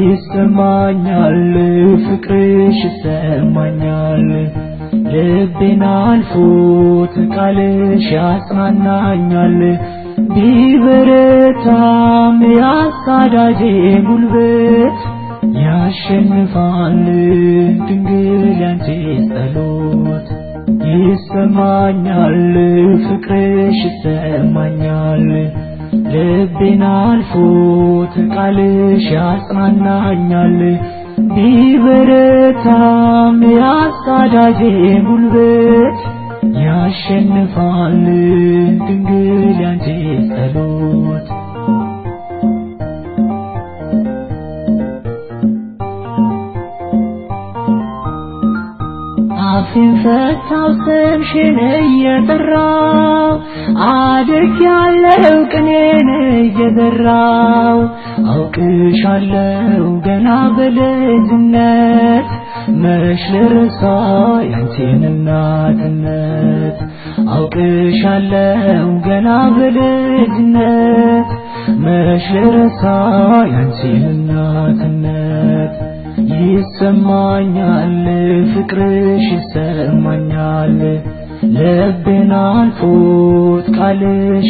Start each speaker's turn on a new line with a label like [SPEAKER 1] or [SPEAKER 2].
[SPEAKER 1] ይሰማኛል ፍቅርሽ ይሰማኛል ልቤን አልፎት ቃልሽ ያጽናናኛል ቢበረታም ያሳዳጄ ጉልበት ያሸንፋል ድንግል ያንቺ ጸሎት ይሰማኛል ፍቅርሽ ይሰማኛል ልቤን አልፎት ቃልሽ ያጽናናኛል ቢበረታም ያሳዳጄ ጉልበት ያሸንፋል ድንግል ያንቺ ጸሎት አፌን ፈታው ስምሽን እየጠራው አድጌያለሁ ቅኔን እየዘራው አውቅሻለሁ ገና በልጅነት መች ልረሳ ያንቺን እናትነት አውቅሻለሁ ገና በልጅነት መች ልረሳ ያንቺን እናትነት ይሰማኛል ፍቅርሽ ይሰማኛል ልቤን አልፎት ቃልሽ